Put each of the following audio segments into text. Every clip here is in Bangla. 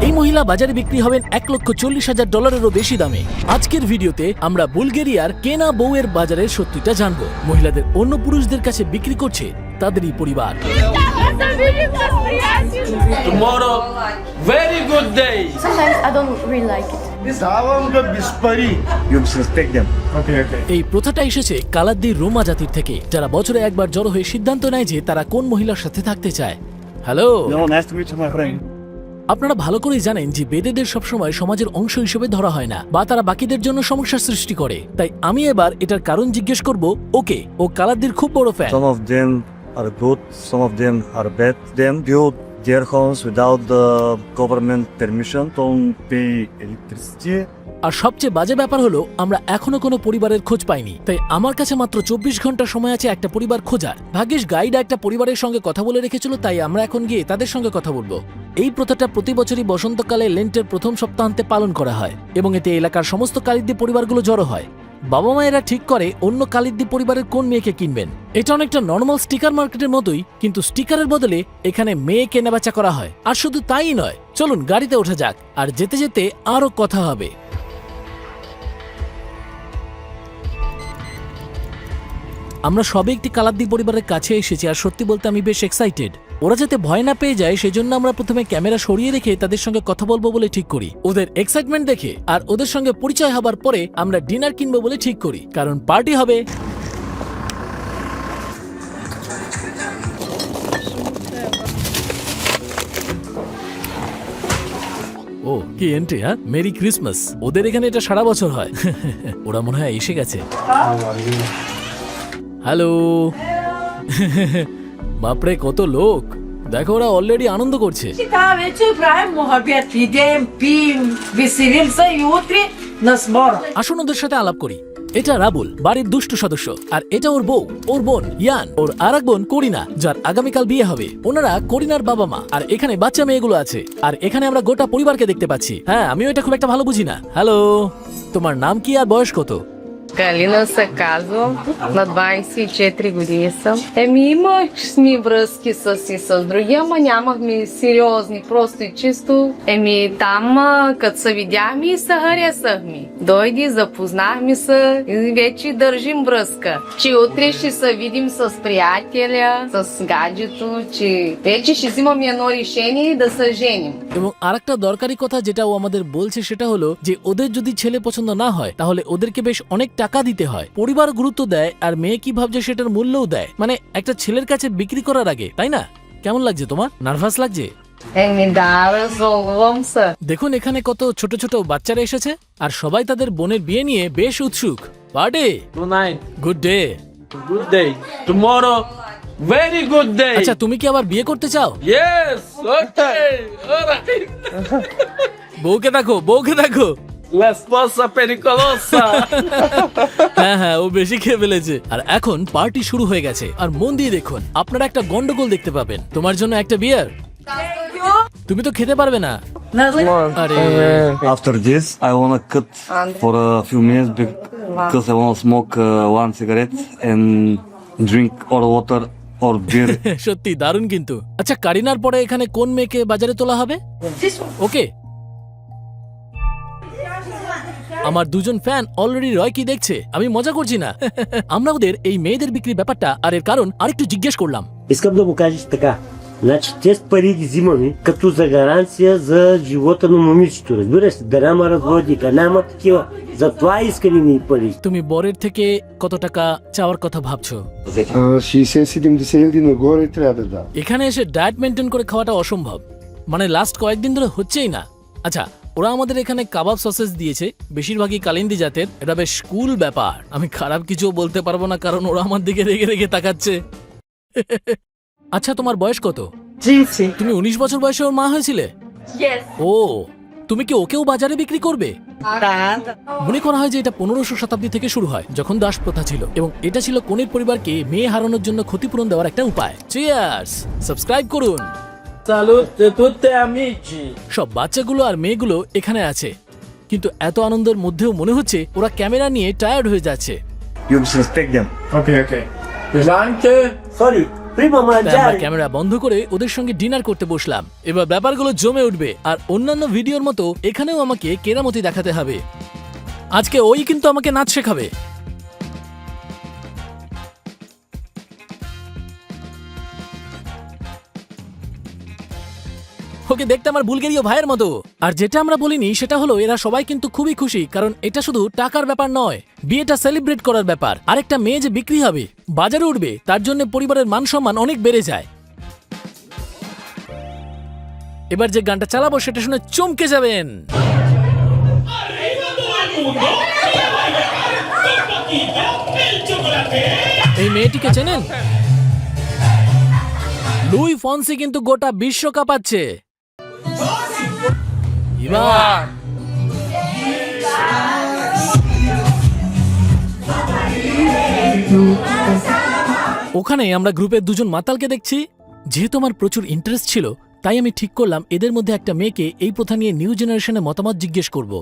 এই মহিলা বাজারে বিক্রি হবেন $1,40,000 বেশি দামে। আজকের ভিডিওতে আমরা বুলগেরিয়ার কেনা বউয়ের বাজারের সত্যিটা জানবো। মহিলাদের অন্য পুরুষদের কাছে বিক্রি করছে তাদেরই পরিবার। Tomorrow, very good day. Sometimes I don't really like it. You suspect them. Okay. এই প্রথাটা এসেছে কালাদ্দির রোমা জাতির থেকে, যারা বছরে একবার জড়ো হয়ে সিদ্ধান্ত নেয় যে তারা কোন মহিলার সাথে থাকতে চায়। Hello, No, nice to meet you, my friend. আপনারা ভালো করেই জানেন যে বেদেদের সবসময় সমাজের অংশ হিসেবে ধরা হয় না, বা তারা বাকিদের জন্য সমস্যার সৃষ্টি করে। তাই আমি এবার এটার কারণ জিজ্ঞেস করব ওকে। ও কালাদ্দির খুব বড় fan. Some of them are good, some of them are bad. Them build their homes without the government permission, don't pay electricity. আর সবচেয়ে বাজে ব্যাপার হলো আমরা এখনো কোনো পরিবারের খোঁজ পাইনি। তাই আমার কাছে মাত্র 24 ঘন্টা সময় আছে একটা পরিবার খোঁজার। ভাগ্যিস গাইড একটা পরিবারের সঙ্গে কথা বলে রেখেছিল, তাই আমরা এখন গিয়ে তাদের সঙ্গে কথা বলবো। এই প্রথাটা প্রতি বছরই বসন্তকালে লেন্টের প্রথম সপ্তাহান্তে পালন করা হয় এবং এতে এলাকার সমস্ত কালিদ্দি পরিবারগুলো জড়ো হয়। বাবা মায়েরা ঠিক করে অন্য কালিদ্দি পরিবারের কোন মেয়েকে কিনবেন। এটা অনেকটা নর্মাল স্টিকার মার্কেটের মতোই, কিন্তু স্টিকারের বদলে এখানে মেয়ে কেনাবেচা করা হয়। আর শুধু তাই নয়, চলুন গাড়িতে ওঠা যাক, আর যেতে যেতে আরো কথা হবে। আমরা সবে একটি কালাদ্দি পরিবারের কাছে এসেছি, আর সত্যি বলতে আমি বেশ এক্সাইটেড। ওরা যাতে ভয় না পেয়ে যায় সেজন্য আমরা প্রথমে ক্যামেরা সরিয়ে রেখে তাদের সঙ্গে কথা বলবো বলে ঠিক করি। ওদের এক্সাইটমেন্ট দেখে আর ওদের সঙ্গে পরিচয় হবার পরে আমরা ডিনার কিনবো বলে ঠিক করি, কারণ পার্টি হবে। ও কি এন্ট্রি! হ্যাঁ, মেরি ক্রিসমাস। ওদের এখানে এটা সারা বছর হয়। ওরা মনে হয় এসে গেছে। হ্যালো। বাপরে কত লোক! দেখো, ওরা অলরেডি আনন্দ করছে। Да, вече правим мохабет, идем, пием, веселимся и утре на сбор. আসুন ওদের সাথে আলাপ করি। এটা রাবুল, বাড়ির দুষ্টু সদস্য, আর এটা ওর বউ, ওর বোন ইয়ান, ওর আর এক বোন করিনা, যার আগামীকাল বিয়ে হবে। ওনারা করিনার বাবা মা, আর এখানে বাচ্চা মেয়েগুলো আছে। আর এখানে আমরা গোটা পরিবারকে দেখতে পাচ্ছি। হ্যাঁ, আমিও এটা খুব একটা ভালো বুঝি না। হ্যালো, তোমার নাম কি আর বয়স কত? Галина Саказова, на 24 години. Имахме връзки с другия, ама нямахме сериозни, просто и чисто. Там, като се видяхме и се харесахме. Дойди, запознахме се и вече държим връзка. Че утре ще се видим с приятеля, с гаджето, че вече ще взимаме едно решение да се женим. এবং আরেকটা দরকারি কথা যেটা ও আমাদের বলছে সেটা হলো যে ওদের যদি ছেলে পছন্দ না হয় তাহলে ওদেরকে বেশ অনেক টাকা দিতে হয়। পরিবার গুরুত্ব দেয়, আর মেয়ে কি ভাবছে সেটার মূল্যও দেয়। মানে একটা ছেলের কাছে বিক্রি করার আগে, তাই না? কেমন লাগছে তোমার? নার্ভাস লাগছে? Да, развълнувам се. দেখুন এখানে কত ছোট ছোট বাচ্চারা এসেছে, আর সবাই তাদের বোনের বিয়ে নিয়ে বেশ উৎসুক। Party! Tonight, good day. good day. Tomorrow, very good day. আচ্ছা, তুমি কি আবার বিয়ে করতে চাও? Yes, okay, alright. বউকে দেখো, বউকে দেখো। La esposa pericolosa. হ্যাঁ হ্যাঁ, ও বেশি খেয়ে ফেলেছে। আর এখন পার্টি শুরু হয়ে গেছে, আর মন দিয়ে দেখুন, আপনারা একটা গন্ডগোল দেখতে পাবেন। তোমার জন্য একটা বিয়ার। তুমি তো খেতে পারবে না। আরে, After this, I wanna cut for a few minutes because I wanna smoke one cigarette and drink or water or beer. সত্যি দারুণ কিন্তু। আচ্ছা, কারিনার পরে এখানে কোন মেয়েকে বাজারে তোলা হবে? ওকে। আমার দুজন ফ্যান অলরেডি রয় কি দেখছে, আমি মজা করছি না। আমরা ওদের এই মেয়েদের বিক্রি ব্যাপারটা আর এর কারণ আরেকটু জিজ্ঞেস করলাম। Искам да му кажеш така. Значи, тези пари ги взимаме като за гаранция за живота на момичето. Разбираш ли? Да няма разводи, да няма такива. Затова искали ни пари. তুমি বরের থেকে কত টাকা চাওয়ার কথা ভাবছো? 60-70 хиляди нагоре трябва да дам. এখানে এসে ডায়েট মেনটেন করে খাওয়াটা অসম্ভব, মানে লাস্ট কয়েকদিন ধরে হচ্ছেই না। আচ্ছা, ওরা আমাদের এখানে কাবাব সসেস দিয়েছে, বেশিরভাগই কালিন্দি জাতের। এটা বেশ কুল ব্যাপার। আমি খারাপ কিছু বলতে পারবো না, কারণ ওরা আমার দিকে রেগে রেগে তাকাচ্ছে। আচ্ছা, তোমার বয়স কত? 30. তুমি 19 বছর বয়সে ওর মা হয়েছিলে? Yes. ও, তুমি কি ওকেও বাজারে বিক্রি করবে? Да. মনে করা হয় যে এটা 1500 শতাব্দী থেকে শুরু হয়, যখন দাস প্রথা ছিল, এবং এটা ছিল কনের পরিবারকে মেয়ে হারানোর জন্য ক্ষতিপূরণ দেওয়ার একটা উপায়। চিয়ার্স! সাবস্ক্রাইব করুন। Salute tutti amici. সব বাচ্চাগুলো আর মেয়েগুলো এখানে আছে, কিন্তু এত আনন্দের মধ্যেও মনে হচ্ছে ওরা ক্যামেরা নিয়ে টায়ার্ড হয়ে যাচ্ছে। You suspect them. Okay. Blanche, Sorry, prima তাই আমরা mangiare. ক্যামেরা বন্ধ করে ওদের সঙ্গে ডিনার করতে বসলাম। এবার ব্যাপারগুলো জমে উঠবে, আর অন্যান্য ভিডিওর মতো এখানেও আমাকে কেরামতি দেখাতে হবে। আজকে ওই কিন্তু আমাকে নাচ শেখাবে। ওকে দেখতে আমার বুলগেরীয় ভাইয়ের মতো। আর যেটা আমরা বলিনি সেটা হলো এরা সবাই কিন্তু খুবই খুশি, কারণ এটা শুধু টাকার ব্যাপার নয়, বিয়েটা সেলিব্রেট করার ব্যাপার। আরেকটা মেয়ে যে বিক্রি হবে, বাজারে উঠবে, তার জন্য পরিবারের মান সম্মান অনেক বেড়ে যায়। এবার যে গানটা চালাবো সেটা শুনে চমকে যাবেন। এই মেয়েটিকে চেনেন? লুই ফন্সি কিন্তু গোটা বিশ্ব কাঁপাচ্ছে। এবার ওখানে আমরা গ্রুপের দুজন মাতালকে দেখছি। যেহেতু আমার প্রচুর ইন্টারেস্ট ছিল, তাই আমি ঠিক করলাম এদের মধ্যে একটা মেয়েকে এই প্রথা নিয়ে নিউ জেনারেশনের মতামত জিজ্ঞেস করব।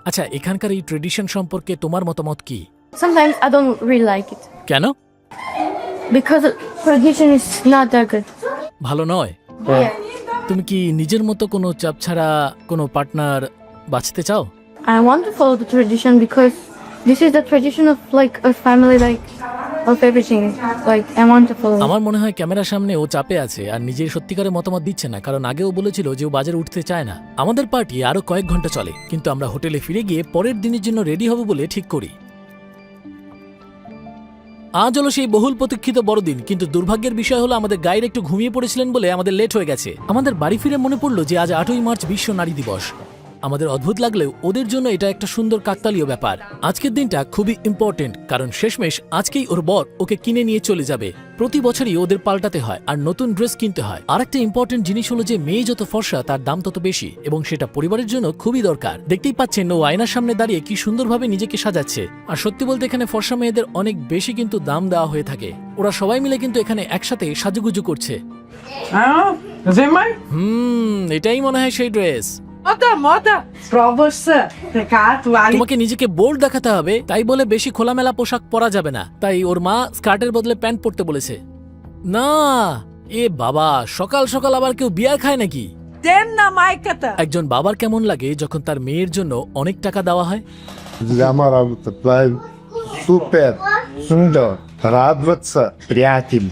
আচ্ছা, এখানকার এই ট্রেডিশন সম্পর্কে তোমার মতামত কি? Sometimes I don't really like it কেন? because the tradition is not that good. ভালো নয়? তুমি কি নিজের মতো কোনো চাপ ছাড়া কোনো পার্টনার বাঁচতে চাও? I want to follow the tradition because this is the tradition of like a family, like of everything. Like I want to follow. আমার মনে হয় ক্যামেরার সামনে ও চাপে আছে আর নিজের সত্যিকারের মতামত দিচ্ছে না, কারণ আগেও বলেছিল যে ও বাজারে উঠতে চায় না। আমাদের পার্টি আরো কয়েক ঘন্টা চলে, কিন্তু আমরা হোটেলে ফিরে গিয়ে পরের দিনের জন্য রেডি হব বলে ঠিক করি। আজ হলো সেই বহুল প্রতীক্ষিত বড়দিন, কিন্তু দুর্ভাগ্যের বিষয় হলো আমাদের গাইড একটু ঘুমিয়ে পড়েছিলেন বলে আমাদের লেট হয়ে গেছে। আমাদের বাড়ি ফিরে মনে পড়লো যে আজ 8ই মার্চ বিশ্ব নারী দিবস। আমাদের অদ্ভুত লাগলেও ওদের জন্য এটা একটা সুন্দর কাকতালীয় ব্যাপার। আজকের দিনটা খুবই ইম্পর্টেন্ট, কারণ শেষমেশ আজকেই ওর বর ওকে কিনে নিয়ে চলে যাবে। প্রতি বছরই ওদের পাল্টাতে হয় আর নতুন ড্রেস কিনতে হয়। আরেকটা ইম্পর্টেন্ট জিনিস হলো যে মেয়ে যত ফর্সা তার দাম তত বেশি, এবং সেটা পরিবারের জন্য খুবই দরকার। দেখতেই পাচ্ছেন ও আয়নার সামনে দাঁড়িয়ে কি সুন্দরভাবে নিজেকে সাজাচ্ছে। আর সত্যি বলতে এখানে ফর্সা মেয়েদের অনেক বেশি কিন্তু দাম দেওয়া হয়ে থাকে। ওরা সবাই মিলে কিন্তু এখানে একসাথে সাজুগুজু করছে। এটাই মনে হয় সেই dress. Moda pra você. Pecado, ali. তোমাকে নিজেকে বোল্ড দেখাতে হবে, তাই বলে বেশি খোলামেলা পোশাক পরা যাবে না। তাই ওর মা স্কার্টের বদলে প্যান্ট পরতে বলেছে। না, এ বাবা, সকাল সকাল আবার কেউ বিয়ার খায় নাকি? Den na maikata. একজন বাবার কেমন লাগে যখন তার মেয়ের জন্য অনেক টাকা দেওয়া হয়? Для работы. Супер. Да. Радоваться, приятель.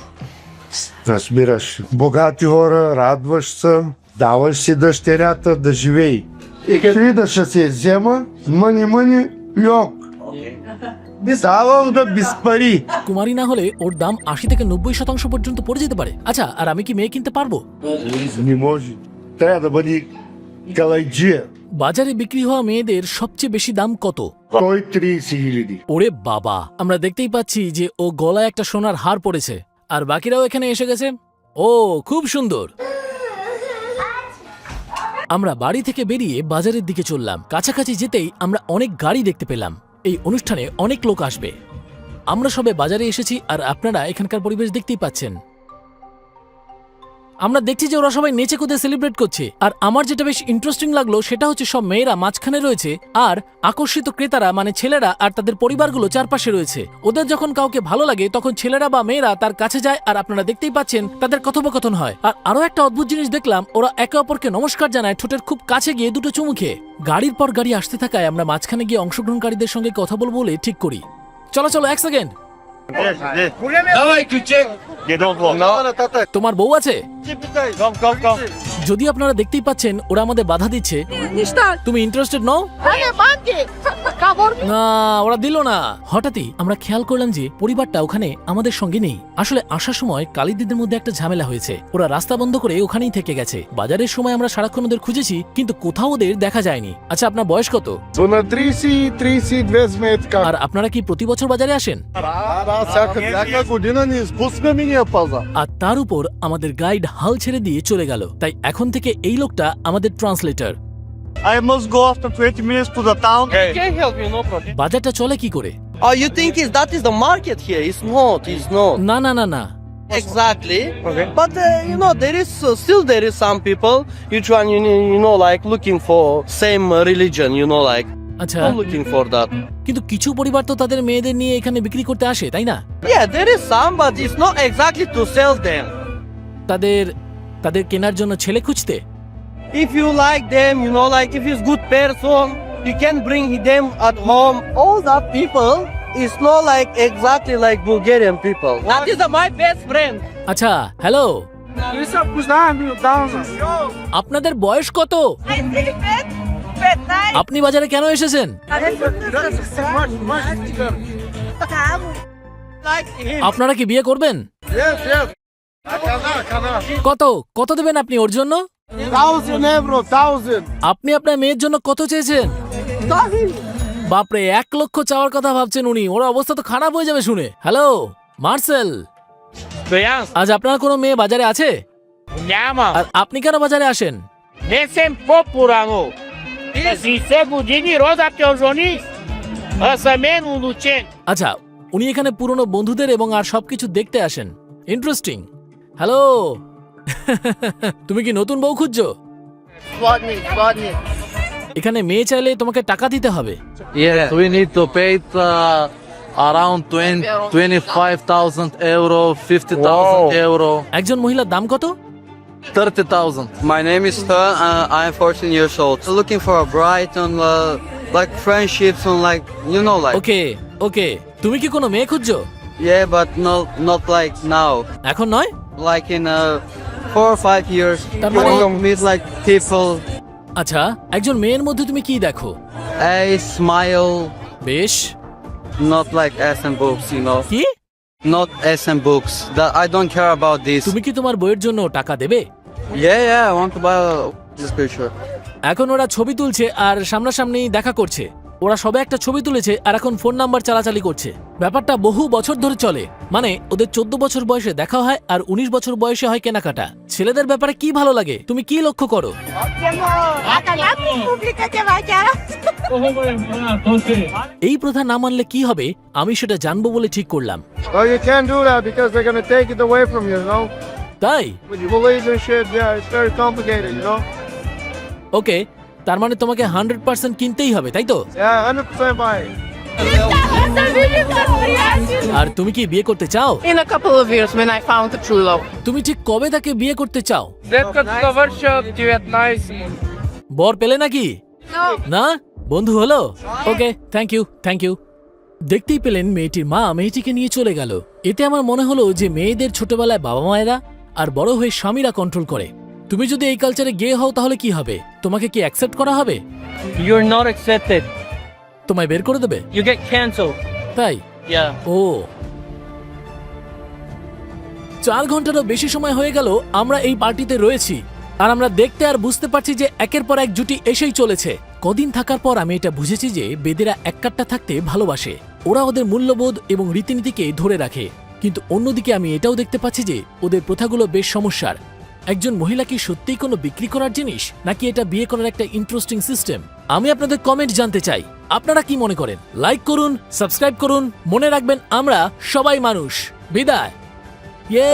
Разбираш. Богати хора, радваш се, даваш си дъщерята да живее. Следваща се взема, мъни, йок. Ставам да без пари. কুমারী না হলে ওর দাম 80 থেকে 90% পর্যন্ত পড়ে যেতে পারে। আচ্ছা, আর আমি কি মেয়ে কিনতে পারবো? Не може. Трябва да бъде калайджия. বাজারে বিক্রি হওয়া মেয়েদের সবচেয়ে বেশি দাম কত? 130,000. ওরে বাবা, আমরা দেখতেই পাচ্ছি যে ও গলায় একটা সোনার হার পড়েছে, আর বাকিরাও এখানে এসে গেছে। ও খুব সুন্দর। আমরা বাড়ি থেকে বেরিয়ে বাজারের দিকে চললাম। কাছাকাছি যেতেই আমরা অনেক গাড়ি দেখতে পেলাম। এই অনুষ্ঠানে অনেক লোক আসবে। আমরা সবে বাজারে এসেছি, আর আপনারা এখানকার পরিবেশ দেখতেই পাচ্ছেন। আমরা দেখছি যে ওরা সবাই নেচে কুদে সেলিব্রেট করছে। আর আমার যেটা বেশ ইন্টারেস্টিং লাগলো সেটা হচ্ছে সব মেয়েরা মাঝখানে রয়েছে, আর আকর্ষিত ক্রেতারা মানে ছেলেরা আর তাদের পরিবারগুলো চারপাশে রয়েছে। ওদের যখন কাউকে ভালো লাগে তখন ছেলেরা বা মেয়েরা তার কাছে যায়, আর আপনারা দেখতেই পাচ্ছেন তাদের কথোপকথন হয়। আর আরো একটা অদ্ভুত জিনিস দেখলাম, ওরা একে অপরকে নমস্কার জানায় ঠোঁটের খুব কাছে গিয়ে দুটো চুমু খেয়ে। গাড়ির পর গাড়ি আসতে থাকায় আমরা মাঝখানে গিয়ে অংশগ্রহণকারীদের সঙ্গে কথা বলবো বলে ঠিক করি। চলো চলো, 1 সেকেন্ড। তোমার বউ আছে? যদি আপনারা দেখতেই পাচ্ছেন ওরা আমাদের বাধা দিচ্ছে। তুমি ইন্টারেস্টেড নও? না, ওরা দিল না। হঠাৎই আমরা খেয়াল করলাম যে পরিবারটা ওখানে আমাদের সঙ্গে নেই। আসলে আসার সময় কালীদিদের মধ্যে একটা ঝামেলা হয়েছে। ওরা রাস্তা বন্ধ করে ওখানেই থেকে গেছে। বাজারের সময় আমরা সারাক্ষণ ওদের খুঁজেছি, কিন্তু কোথাও ওদের দেখা যায়নি। আচ্ছা, আপনার বয়স কত? На 30-32 сметка. আর আপনারা কি প্রতি বছর বাজারে আসেন? Всяка година не изпускаме ние пазар. আর তার উপর আমাদের গাইড হাল ছেড়ে দিয়ে চলে গেল। তাই এখন থেকে এই লোকটা আমাদের translator. I must go after 20 minutes to the town. Can help you, no problem. বাজারটা চলে কি করে? Oh, you think that is the market here? It's not. না না না না, Exactly. Okay. But there is still some people. Each one, like looking for same religion. Like আচ্ছা, I'm looking for that. কিন্তু কিছু পরিবার তো তাদের মেয়েদের নিয়ে এখানে বিক্রি করতে আসে, তাই না? Yeah, there is some, but it's not exactly to sell them. তাদের তাদের কেনার জন্য ছেলে খুঁজতে? If you like them, you know, like if he's good person, you can bring them at home. All that people is not like exactly like Bulgarian people. That is my best friend. আচ্ছা, হ্যালো, আপনাদের বয়স কত? আপনি বাজারে কেন এসেছেন? Like him. আপনারা কি বিয়ে করবেন? কত কত দেবেন আপনি ওর জন্য? 1000 euro, 1000. আপনি আপনার মেয়ের জন্য কত চেয়েছেন? বাপরে, 1 লক্ষ চাওয়ার কথা ভাবছেন উনি। ওর অবস্থা তো খারাপ হয়ে যাবে শুনে। হ্যালো মার্সেল, আজ আপনার কোনো মেয়ে বাজারে আছে? আর আপনি কেন বাজারে আসেন? আচ্ছা, উনি এখানে পুরনো বন্ধুদের এবং আর সবকিছু দেখতে আসেন। ইন্টারেস্টিং। হ্যালো তুমি কি নতুন বউ খুঁজছো? এখানে মেয়ে চাইলে তোমাকে টাকা দিতে হবে। Yes, we need to pay around 25,000 euro, 50,000 euro, একজন মহিলার দাম কত? 30,000. My name is Tan. I am 14 years old. Looking for a bride and like friendships and like you know like. ওকে ওকে, তুমি কি কোনো মেয়ে খুঁজছো? Yeah, but not like now. এখন নয়? Like in 4 or 5 years. Tam- You want to meet like people. আচ্ছা, একজন মেয়ের মধ্যে তুমি কি দেখো? A smile. বেশ। Not like SM books, you know. কি? Not SM books. That I don't care about this. তুমি কি তোমার বইয়ের জন্য টাকা দেবে? Yeah, I want to buy this picture. এখন ওরা ছবি তুলছে আর সামনাসামনি দেখা করছে। ওরা সবে একটা ছবি তুলেছে আর এখন ফোন নাম্বার চালাচালি করছে। ব্যাপারটা বহু বছর ধরে চলে। মানে ওদের 14 বছর বয়সে দেখা হয় আর 19 বছর বয়সে হয় কেনাকাটা। ছেলেদের ব্যাপারে কি ভালো লাগে, তুমি কি লক্ষ্য করো? এই প্রথা না মানলে কি হবে আমি সেটা জানবো বলে ঠিক করলাম। Well, you can't do that because they're gonna take it away from you, you know? তাই? When you believe in shit, yeah, it's very complicated, you know? ওকে, তার মানে তোমাকে 100% কিনতেই হবে, তাই তো? Yeah, 100% buy it. আর তুমি কি বিয়ে করতে চাও? In a couple of years when I found the true love. তুমি ঠিক কবে তাকে বিয়ে করতে চাও? বর পেলে নাকি? না, বন্ধু হলো? ওকে, থ্যাংক ইউ। দেখতেই পেলেন মেয়েটির মা মেয়েটিকে নিয়ে চলে গেল। এতে আমার মনে হলো যে মেয়েদের ছোটবেলায় বাবা মায়েরা আর বড় হয়ে স্বামীরা কন্ট্রোল করে। তুমি যদি এই কালচারে গে হও তাহলে কি হবে? তোমাকে কি অ্যাকসেপ্ট করা হবে? You're not accepted. তোমায় বের করে দেবে? You get cancelled. তাই? Yeah. ও, 4 ঘন্টারও বেশি সময় হয়ে গেল আমরা এই পার্টিতে রয়েছি আর আমরা দেখতে আর বুঝতে পারছি যে একের পর এক জুটি এসেই চলেছে। কদিন থাকার পর আমি এটা বুঝেছি যে বেদেরা এককাট্টা থাকতে ভালোবাসে। ওরা ওদের মূল্যবোধ এবং রীতিনীতিকে ধরে রাখে। কিন্তু অন্যদিকে আমি এটাও দেখতে পাচ্ছি যে ওদের প্রথাগুলো বেশ সমস্যার। একজন মহিলা কি সত্যিই কোনো বিক্রি করার জিনিস, নাকি এটা বিয়ে করার একটা ইন্টারেস্টিং সিস্টেম? আমি আপনাদের কমেন্ট জানতে চাই, আপনারা কি মনে করেন? লাইক করুন, সাবস্ক্রাইব করুন, মনে রাখবেন আমরা সবাই মানুষ। বিদায়। ইয়ে